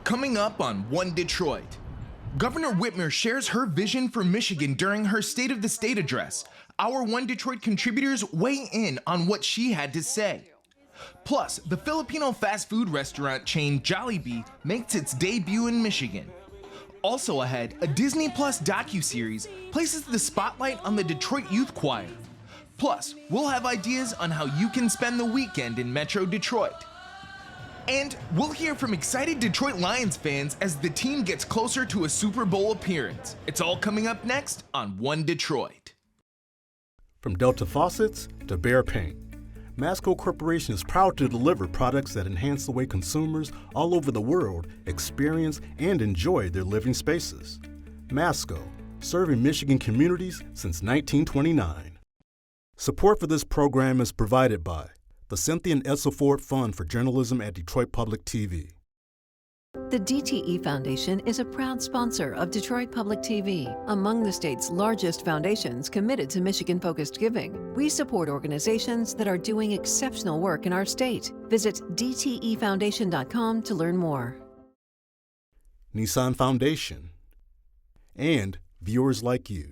Coming up on One Detroit, Governor Whitmer shares her vision for Michigan during her State of the State address. Our One Detroit contributors weigh in on what she had to say. Plus, the Filipino fast food restaurant chain Jollibee makes its debut in Michigan. Also ahead, a Disney Plus docuseries places the spotlight on the Detroit Youth Choir. Plus, we'll have ideas on how you can spend the weekend in Metro Detroit. And we'll hear from excited Detroit Lions fans as the team gets closer to a Super Bowl appearance. It's all coming up next on One Detroit. From Delta Faucets to Behr Paint, Masco Corporation is proud to deliver products that enhance the way consumers all over the world experience and enjoy their living spaces. Masco, serving Michigan communities since 1929. Support for this program is provided by the Cynthia and Edsel Ford Fund for Journalism at Detroit Public TV. The DTE Foundation is a proud sponsor of Detroit Public TV, among the state's largest foundations committed to Michigan-focused giving. We support organizations that are doing exceptional work in our state. Visit dtefoundation.com to learn more. Nissan Foundation and viewers like you.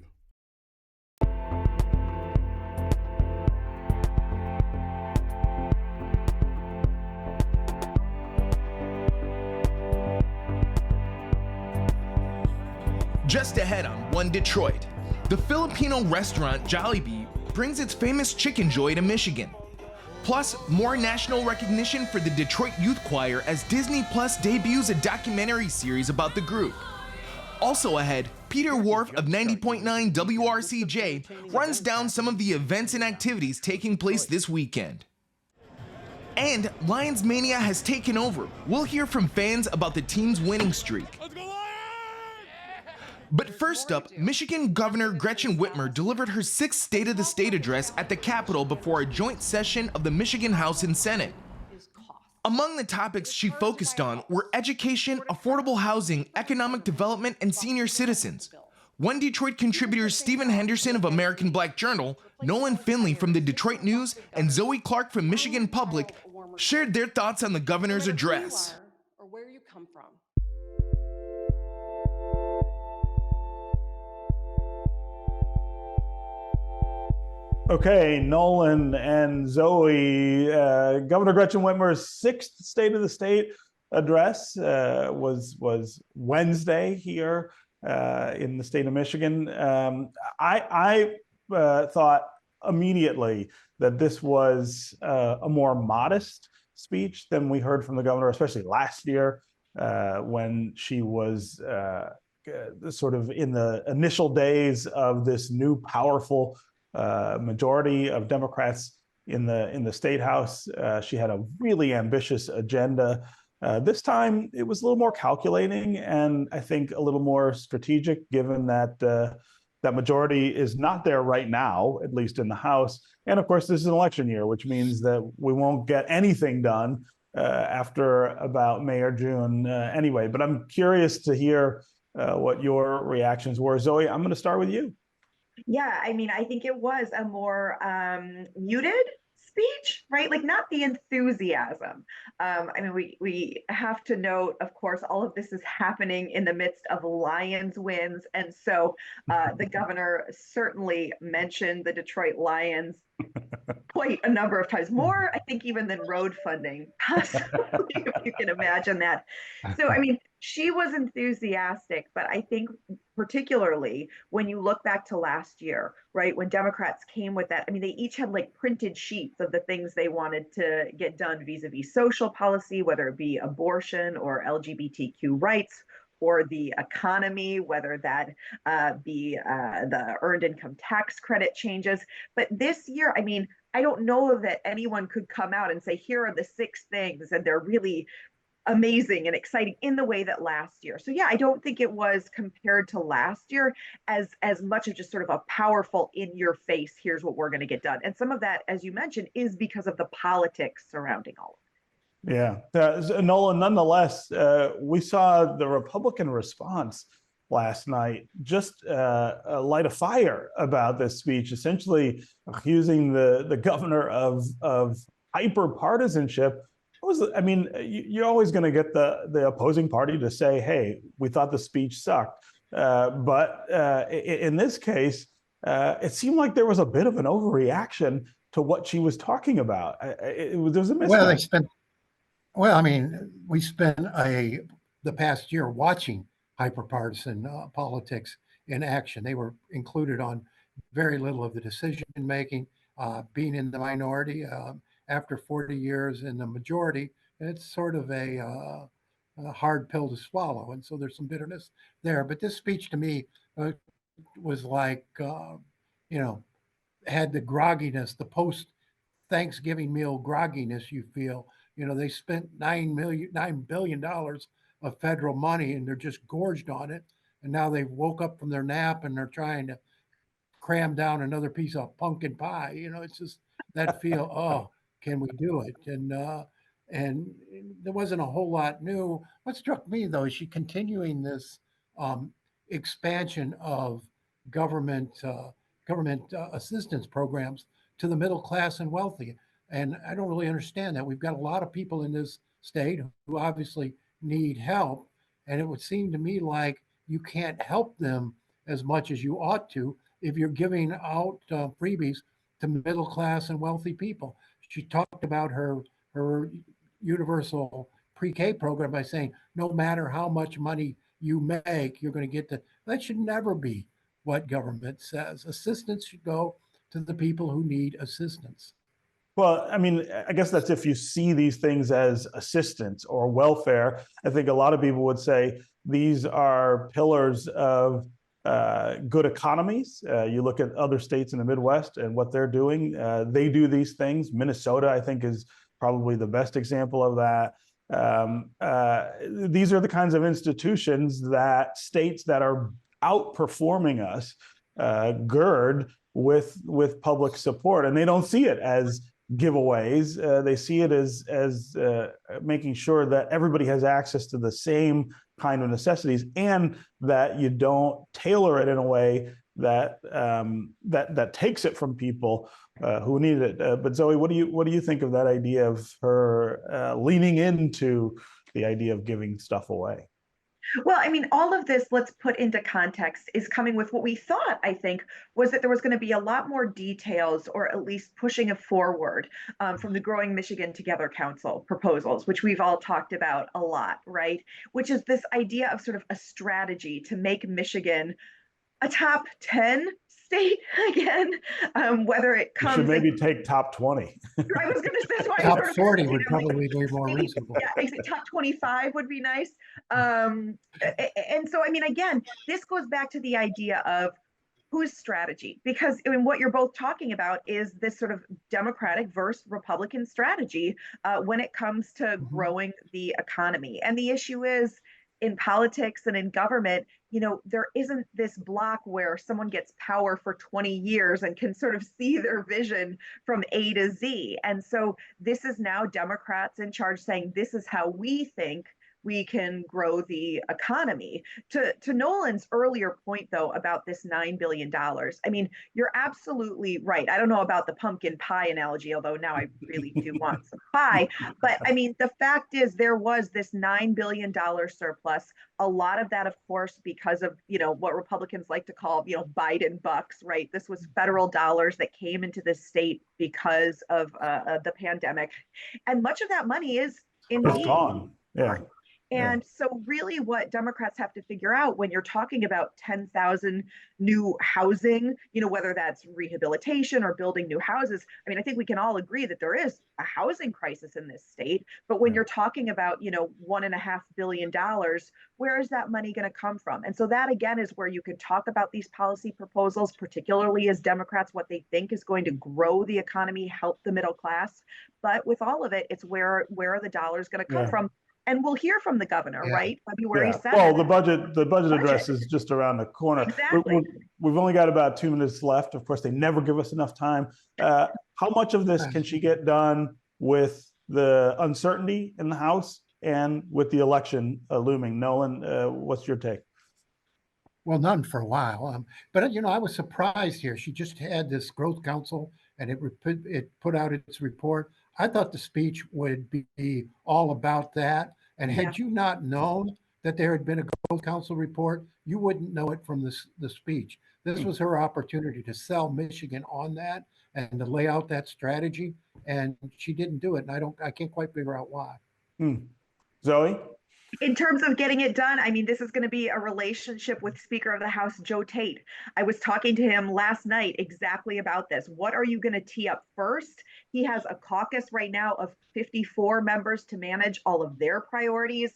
Just ahead on One Detroit, the Filipino restaurant Jollibee brings its famous chicken joy to Michigan. Plus, more national recognition for the Detroit Youth Choir as Disney Plus debuts a documentary series about the group. Also ahead, Peter Wharf of 90.9 WRCJ runs down some of the events and activities taking place this weekend. And Lions Mania has taken over. We'll hear from fans about the team's winning streak. But first up, Michigan Governor Gretchen Whitmer delivered her sixth State of the State address at the Capitol before a joint session of the Michigan House and Senate. Among the topics she focused on were education, affordable housing, economic development, and senior citizens. One Detroit contributors Stephen Henderson of American Black Journal, Nolan Finley from the Detroit News, and Zoe Clark from Michigan Public shared their thoughts on the governor's address. Or where you come from. Okay, Nolan and Zoe, Governor Gretchen Whitmer's sixth State of the State address was Wednesday here in the state of Michigan. I thought immediately that this was a more modest speech than we heard from the governor, especially last year when she was sort of in the initial days of this new powerful majority of Democrats in the state house. She had a really ambitious agenda. This time it was a little more calculating and I think a little more strategic, given that that majority is not there right now, at least in the House. And of course, this is an election year, which means that we won't get anything done after about May or June anyway. But I'm curious to hear what your reactions were. Zoe, I'm going to start with you. Yeah, I mean, I think it was a more muted speech, right? Like not the enthusiasm. I mean, we have to note, of course, all of this is happening in the midst of Lions wins. And so the governor certainly mentioned the Detroit Lions quite a number of times, more, I think, even than road funding, possibly, if you can imagine that. So, I mean, she was enthusiastic, but I think particularly when you look back to last year, right, when Democrats came with that, I mean, they each had like printed sheets of the things they wanted to get done vis-a-vis social policy, whether it be abortion or LGBTQ rights, or the economy, whether that be the earned income tax credit changes. But this year, I mean, I don't know that anyone could come out and say, here are the 6 things, and they're really amazing and exciting in the way that last year. So yeah, I don't think it was compared to last year as much as just sort of a powerful in your face, here's what we're going to get done. And some of that, as you mentioned, is because of the politics surrounding all of it. Yeah, Nolan, nonetheless, we saw the Republican response last night just light a fire about this speech, essentially accusing the governor of hyper partisanship I mean, you're always going to get the opposing party to say, "Hey, we thought the speech sucked," but in this case, it seemed like there was a bit of an overreaction to what she was talking about. There was a mismatch. Well, I mean, we spent the past year watching hyperpartisan politics in action. They were included on very little of the decision making. Being in the minority after 40 years in the majority, it's sort of a hard pill to swallow, and so there's some bitterness there. But this speech to me was like, you know, had the grogginess, the post Thanksgiving meal grogginess you feel. You know, they spent $9 billion of federal money and they're just gorged on it. And now they woke up from their nap and they're trying to cram down another piece of pumpkin pie. You know, it's just that feel, oh, can we do it? And there wasn't a whole lot new. What struck me though is she continuing this expansion of government assistance programs to the middle class and wealthy. And I don't really understand that. We've got a lot of people in this state who obviously need help. And it would seem to me like you can't help them as much as you ought to if you're giving out freebies to middle class and wealthy people. She talked about her universal pre-K program by saying, no matter how much money you make, you're going to get that should never be what government says. Assistance should go to the people who need assistance. Well, I mean, I guess that's if you see these things as assistance or welfare. I think a lot of people would say these are pillars of good economies. You look at other states in the Midwest and what they're doing. They do these things. Minnesota, I think, is probably the best example of that. These are the kinds of institutions that states that are outperforming us gird with public support, and they don't see it as giveaways. They see it as making sure that everybody has access to the same kind of necessities, and that you don't tailor it in a way that that takes it from people who need it. But Zoe, what do you think of that idea of her leaning into the idea of giving stuff away? Well, I mean, all of this, let's put into context, is coming with what we thought, I think, was that there was going to be a lot more details, or at least pushing it forward from the Growing Michigan Together Council proposals, which we've all talked about a lot, right? Which is this idea of sort of a strategy to make Michigan a top 10 state again, whether it comes. You should maybe take top 20. I was going to say top 40 would probably be more reasonable. Yeah, top 25 would be nice. And so, I mean, again, this goes back to the idea of whose strategy, because I mean, what you're both talking about is this sort of Democratic versus Republican strategy when it comes to growing the economy. And the issue is, in politics and in government, you know, there isn't this block where someone gets power for 20 years and can sort of see their vision from A to Z. And so this is now Democrats in charge saying, this is how we think we can grow the economy. To Nolan's earlier point, though, about this $9 billion, I mean, you're absolutely right. I don't know about the pumpkin pie analogy, although now I really do want some pie. But I mean, the fact is there was this $9 billion surplus. A lot of that, of course, because of, you know, what Republicans like to call, you know, Biden bucks, right? This was federal dollars that came into the state because of the pandemic. And much of that money is indeed gone. Yeah. And so really what Democrats have to figure out when you're talking about 10,000 new housing, you know, whether that's rehabilitation or building new houses, I mean, I think we can all agree that there is a housing crisis in this state. But when you're talking about, you know, $1.5 billion, where is that money going to come from? And so that, again, is where you could talk about these policy proposals, particularly as Democrats, what they think is going to grow the economy, help the middle class. But with all of it, it's where are the dollars going to come from? And we'll hear from the governor, right? February 7th. Well, the budget address is just around the corner. Exactly. We've only got about 2 minutes left. Of course, they never give us enough time. How much of this can she get done with the uncertainty in the House and with the election looming? Nolan, what's your take? Well, none for a while. But, you know, I was surprised here. She just had this growth council and it put out its report I thought the speech would be all about that. And had you not known that there had been a Growth Council report, you wouldn't know it from the speech. This was her opportunity to sell Michigan on that and to lay out that strategy. And she didn't do it. And I can't quite figure out why. Zoe? In terms of getting it done, I mean, this is going to be a relationship with Speaker of the House, Joe Tate. I was talking to him last night exactly about this. What are you going to tee up first? He has a caucus right now of 54 members to manage all of their priorities.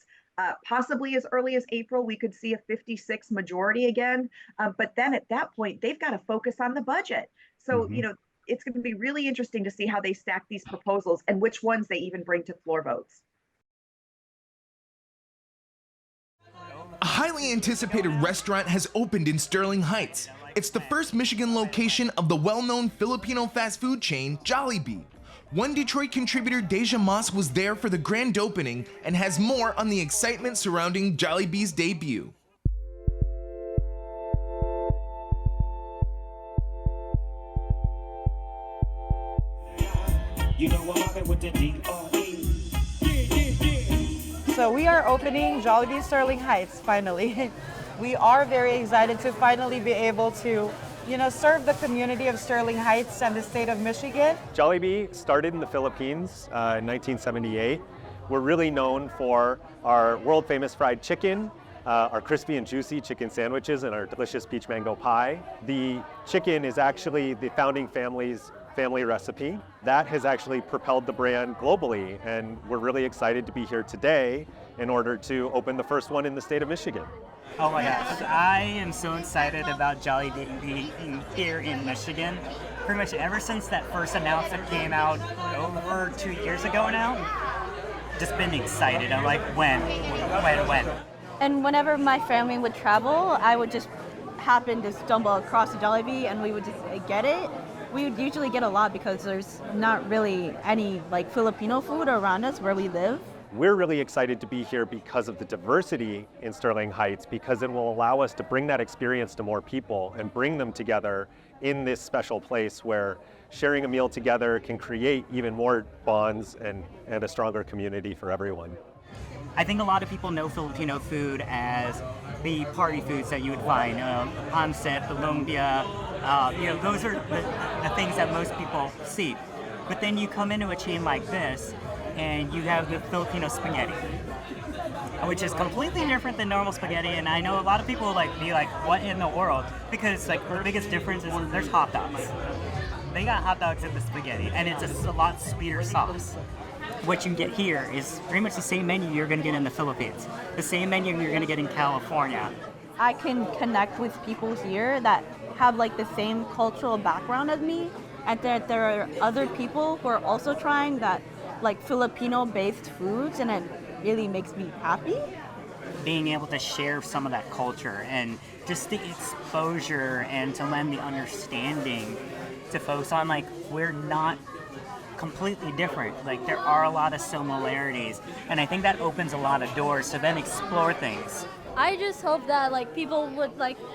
Possibly as early as April, we could see a 56 majority again. But then at that point, they've got to focus on the budget. So, it's going to be really interesting to see how they stack these proposals and which ones they even bring to floor votes. A highly anticipated restaurant has opened in Sterling Heights. It's the first Michigan location of the well-known Filipino fast food chain, Jollibee. One Detroit contributor, Daijah Moss, was there for the grand opening and has more on the excitement surrounding Jollibee's debut. You know what happened with the D.O.E. So we are opening Jollibee Sterling Heights finally. We are very excited to finally be able to, serve the community of Sterling Heights and the state of Michigan. Jollibee started in the Philippines in 1978. We're really known for our world famous fried chicken, our crispy and juicy chicken sandwiches, and our delicious peach mango pie. The chicken is actually the founding family's family recipe. That has actually propelled the brand globally, and we're really excited to be here today in order to open the first one in the state of Michigan. Oh my gosh, I am so excited about Jollibee being here in Michigan. Pretty much ever since that first announcement came out over 2 years ago now, just been excited. I'm like, when? And whenever my family would travel, I would just happen to stumble across a Jollibee and we would just get it. We would usually get a lot because there's not really any Filipino food around us where we live. We're really excited to be here because of the diversity in Sterling Heights, because it will allow us to bring that experience to more people and bring them together in this special place where sharing a meal together can create even more bonds and a stronger community for everyone. I think a lot of people know Filipino food as the party foods that you would find, pancit, lumpia, those are the things that most people see. But then you come into a chain like this, and you have the Filipino spaghetti, which is completely different than normal spaghetti. And I know a lot of people be like, what in the world? Because the biggest difference is there's hot dogs. They got hot dogs in the spaghetti, and it's a lot sweeter sauce. What you get here is pretty much the same menu you're going to get in the Philippines, the same menu you're going to get in California. I can connect with people here that have the same cultural background as me, and that there are other people who are also trying that Filipino-based foods, and it really makes me happy. Being able to share some of that culture and just the exposure and to lend the understanding to folks on we're not completely different. There are a lot of similarities, and I think that opens a lot of doors to then explore things. I just hope that people would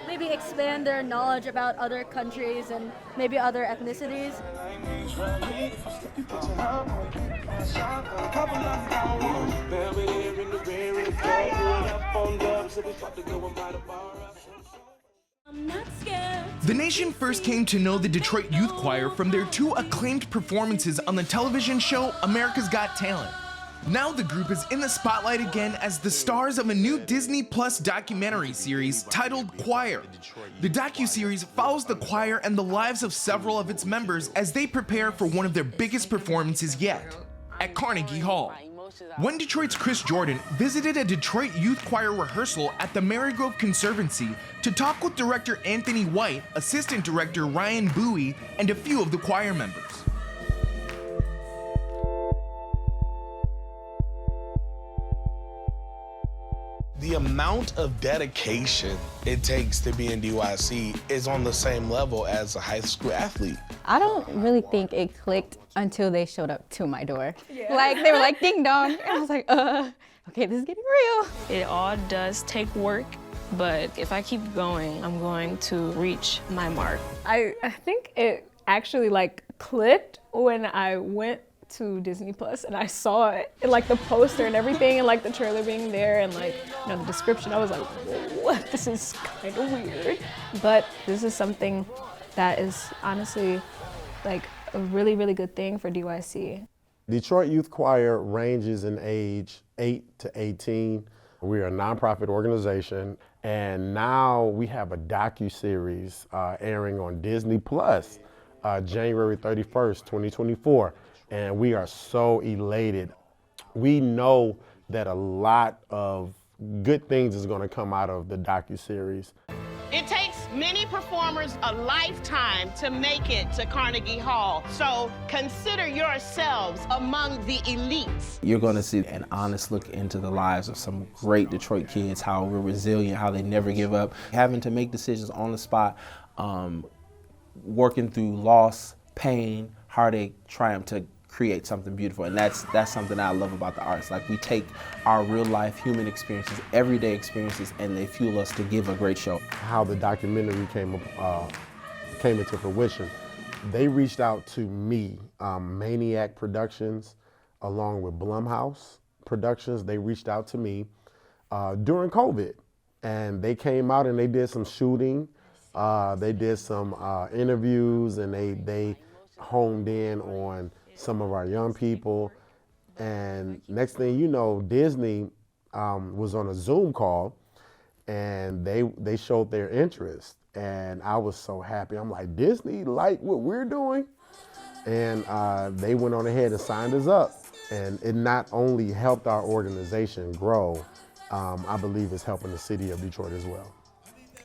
maybe expand their knowledge about other countries and maybe other ethnicities. The nation first came to know the Detroit Youth Choir from their two acclaimed performances on the television show America's Got Talent. Now the group is in the spotlight again as the stars of a new Disney Plus documentary series titled Choir. The docuseries follows the choir and the lives of several of its members as they prepare for one of their biggest performances yet, at Carnegie Hall. One Detroit's Chris Jordan visited a Detroit Youth Choir rehearsal at the Marygrove Conservancy to talk with director Anthony White, assistant director Ryan Bowie, and a few of the choir members. The amount of dedication it takes to be in DYC is on the same level as a high school athlete. I don't really think it clicked until they showed up to my door. Yeah. They were ding dong. And I was like, okay, this is getting real. It all does take work, but if I keep going, I'm going to reach my mark. I think it actually clicked when I went to Disney Plus and I saw it, and like the poster and everything, and like the trailer being there, and like, you know, the description, I was like, whoa, this is kind of weird. But this is something that is honestly like a really, really good thing for DYC. Detroit Youth Choir ranges in age 8 to 18. We are a nonprofit organization, and now we have a docu-series airing on Disney Plus, January 31st, 2024, and we are so elated. We know that a lot of good things is going to come out of the docu-series. It takes many performers a lifetime to make it to Carnegie Hall, so consider yourselves among the elites. You're going to see an honest look into the lives of some great Detroit kids, how we're resilient, how they never give up, having to make decisions on the spot, working through loss, pain, heartache, triumph to create something beautiful. And that's something I love about the arts. Like, we take our real life human experiences, everyday experiences, and they fuel us to give a great show. How the documentary came into fruition, they reached out to me, Maniac Productions, along with Blumhouse Productions. They reached out to me during COVID, and they came out and they did some shooting. They did some interviews, and they honed in on some of our young people. And next thing you know, Disney was on a Zoom call, and they showed their interest, and I was so happy. I'm like, Disney like what we're doing? And they went on ahead and signed us up, and it not only helped our organization grow, I believe it's helping the city of Detroit as well.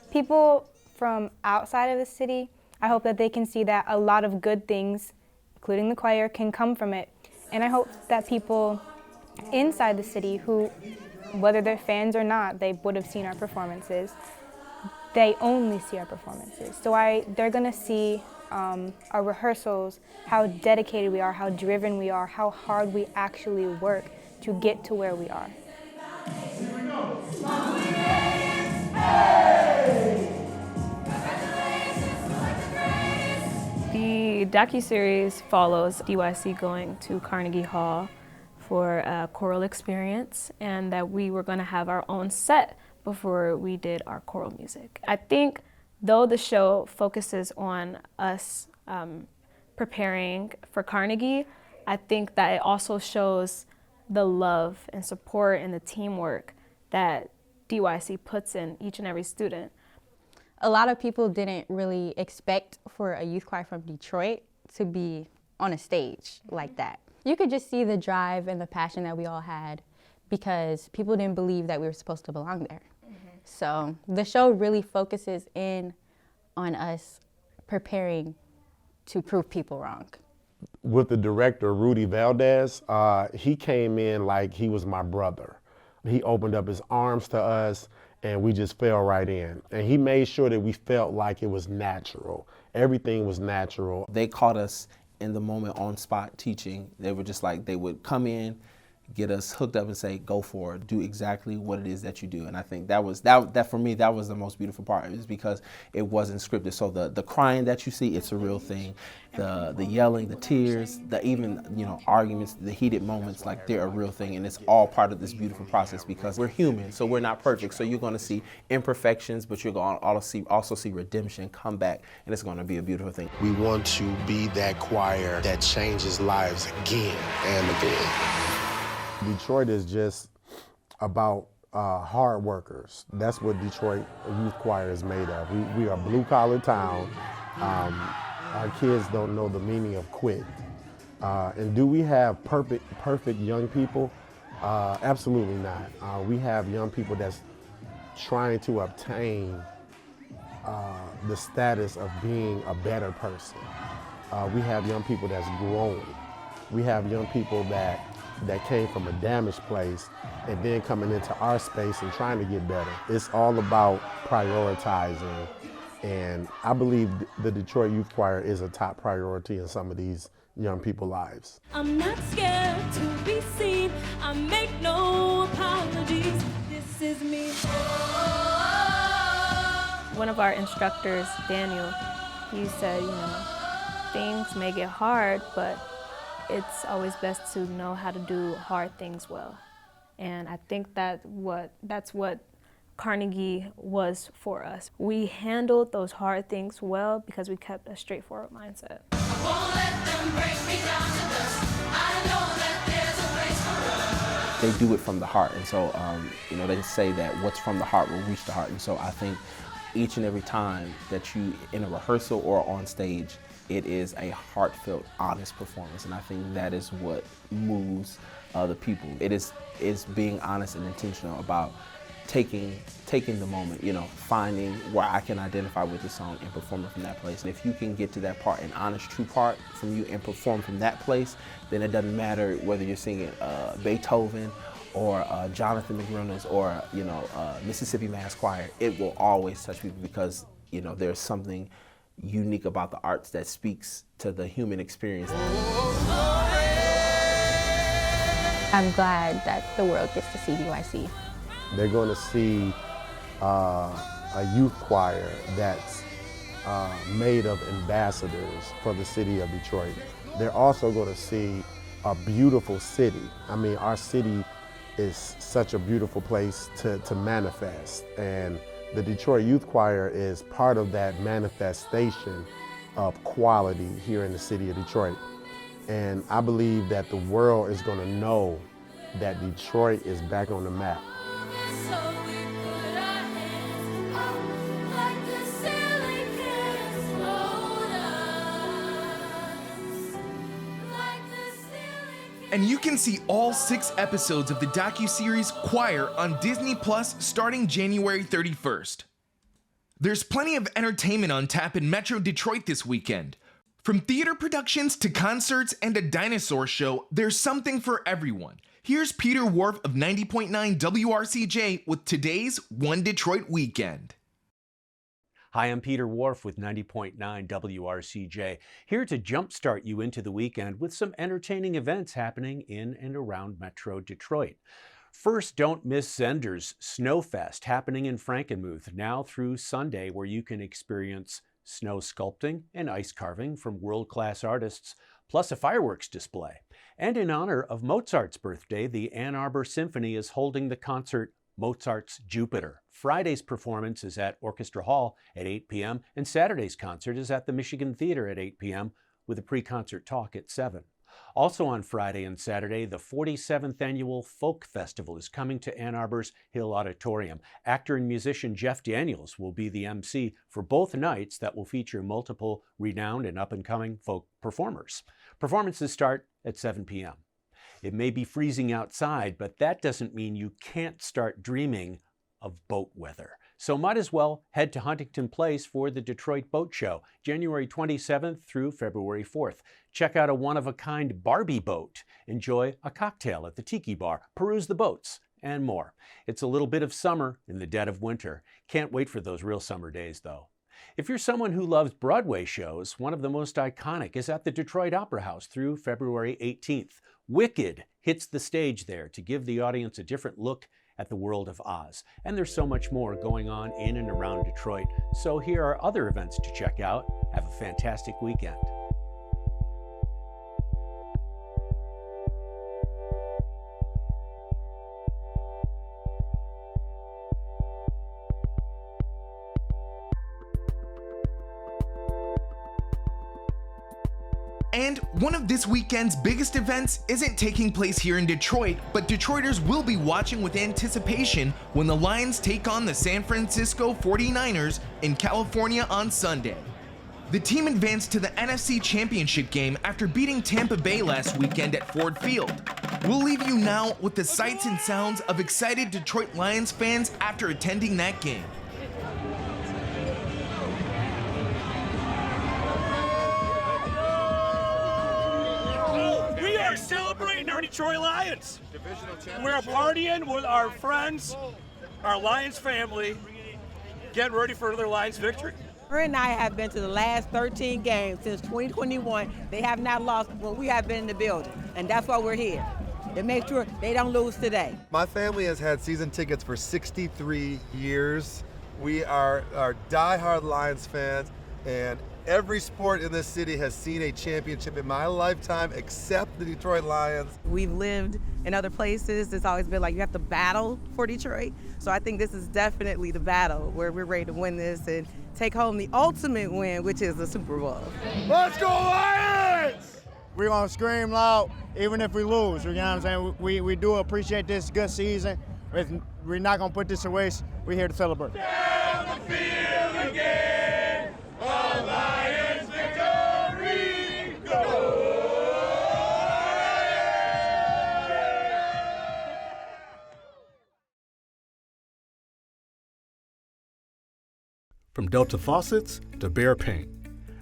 People from outside of the city, I hope that they can see that a lot of good things, including the choir, can come from it. And I hope that people inside the city who, whether they're fans or not, they would have seen our performances, they only see our performances. So they're gonna see our rehearsals, how dedicated we are, how driven we are, how hard we actually work to get to where we are. Here we go. The docuseries follows DYC going to Carnegie Hall for a choral experience, and that we were going to have our own set before we did our choral music. I think though the show focuses on us preparing for Carnegie, I think that it also shows the love and support and the teamwork that DYC puts in each and every student. A lot of people didn't really expect for a youth choir from Detroit to be on a stage like that. You could just see the drive and the passion that we all had, because people didn't believe that we were supposed to belong there. So the show really focuses in on us preparing to prove people wrong. With the director, Rudy Valdez, he came in like he was my brother. He opened up his arms to us, and we just fell right in. And he made sure that we felt like it was natural. Everything was natural. They caught us in the moment on spot teaching. They were just like, they would come in, get us hooked up and say, go for it, do exactly what it is that you do. And I think that for me, that was the most beautiful part, is because it wasn't scripted. So the crying that you see, it's a real thing. The yelling, the tears, the even, arguments, the heated moments, like, they're a real thing. And it's all part of this beautiful process, because we're human, so we're not perfect. So you're gonna see imperfections, but you're gonna also see redemption, come back, and it's gonna be a beautiful thing. We want to be that choir that changes lives again and again. Detroit is just about hard workers. That's what Detroit Youth Choir is made of. We are a blue-collar town. Our kids don't know the meaning of quit. And do we have perfect young people? Absolutely not. We have young people that's trying to obtain the status of being a better person. We have young people that's growing. We have young people that came from a damaged place and then coming into our space and trying to get better. It's all about prioritizing, and I believe the Detroit Youth Choir is a top priority in some of these young people's lives. I'm not scared to be seen. I make no apologies. This is me. One of our instructors, Daniel, he said, things may get hard, but it's always best to know how to do hard things well. And I think that's what Carnegie was for us. We handled those hard things well because we kept a straightforward mindset. They do it from the heart, and so they say that what's from the heart will reach the heart. And so I think each and every time that you in a rehearsal or on stage, it is a heartfelt, honest performance, and I think that is what moves the people. It is being honest and intentional about taking the moment, finding where I can identify with the song and performing from that place. And if you can get to that part, an honest, true part from you, and perform from that place, then it doesn't matter whether you're singing Beethoven or Jonathan McReynolds or Mississippi Mass Choir. It will always touch people because there's something unique about the arts that speaks to the human experience. I'm glad that the world gets to see DYC. They're going to see a youth choir that's made of ambassadors for the city of Detroit. They're also going to see a beautiful city. I mean, our city is such a beautiful place to manifest, and the Detroit Youth Choir is part of that manifestation of quality here in the city of Detroit. And I believe that the world is going to know that Detroit is back on the map. And you can see all 6 episodes of the docuseries Choir on Disney Plus starting January 31st. There's plenty of entertainment on tap in Metro Detroit this weekend. From theater productions to concerts and a dinosaur show, there's something for everyone. Here's Peter Worf of 90.9 WRCJ with today's One Detroit Weekend. Hi, I'm Peter Worf with 90.9 WRCJ, here to jumpstart you into the weekend with some entertaining events happening in and around Metro Detroit. First, don't miss Zender's Snowfest happening in Frankenmuth now through Sunday, where you can experience snow sculpting and ice carving from world-class artists, plus a fireworks display. And in honor of Mozart's birthday, the Ann Arbor Symphony is holding the concert Mozart's Jupiter. Friday's performance is at Orchestra Hall at 8 p.m. and Saturday's concert is at the Michigan Theater at 8 p.m. with a pre-concert talk at 7. Also on Friday and Saturday, the 47th Annual Folk Festival is coming to Ann Arbor's Hill Auditorium. Actor and musician Jeff Daniels will be the MC for both nights that will feature multiple renowned and up-and-coming folk performers. Performances start at 7 p.m. It may be freezing outside, but that doesn't mean you can't start dreaming of boat weather. So might as well head to Huntington Place for the Detroit Boat Show, January 27th through February 4th. Check out a one-of-a-kind Barbie boat, enjoy a cocktail at the Tiki Bar, peruse the boats, and more. It's a little bit of summer in the dead of winter. Can't wait for those real summer days, though. If you're someone who loves Broadway shows, one of the most iconic is at the Detroit Opera House through February 18th. Wicked hits the stage there to give the audience a different look at the world of Oz. And there's so much more going on in and around Detroit. So here are other events to check out. Have a fantastic weekend. And one of this weekend's biggest events isn't taking place here in Detroit, but Detroiters will be watching with anticipation when the Lions take on the San Francisco 49ers in California on Sunday. The team advanced to the NFC Championship game after beating Tampa Bay last weekend at Ford Field. We'll leave you now with the sights and sounds of excited Detroit Lions fans after attending that game. Celebrating our Detroit Lions. We're partying with our friends, our Lions family, getting ready for their Lions victory. Her and I have been to the last 13 games since 2021. They have not lost when we have been in the building, and that's why we're here, to make sure they don't lose today. My family has had season tickets for 63 years. We are diehard Lions fans, and Every sport in this city has seen a championship in my lifetime except the Detroit Lions. We've lived in other places. It's always been like you have to battle for Detroit. So I think this is definitely the battle where we're ready to win this and take home the ultimate win, which is the Super Bowl. Let's go Lions! We're going to scream loud even if we lose. You know what I'm saying? We do appreciate this good season. We're not going to put this to waste. We're here to celebrate. Down the field again, a Lions victory, go! From Delta faucets to Behr paint,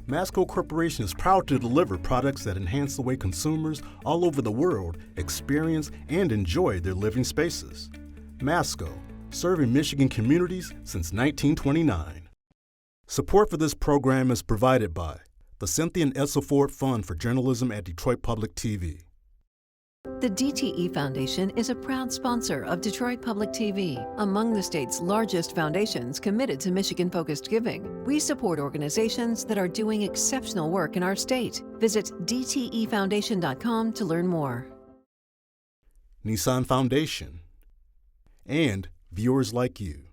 Masco Corporation is proud to deliver products that enhance the way consumers all over the world experience and enjoy their living spaces. Masco, serving Michigan communities since 1929. Support for this program is provided by the Cynthia and Essa Ford Fund for Journalism at Detroit Public TV. The DTE Foundation is a proud sponsor of Detroit Public TV, among the state's largest foundations committed to Michigan-focused giving. We support organizations that are doing exceptional work in our state. Visit dtefoundation.com to learn more. Nissan Foundation and viewers like you.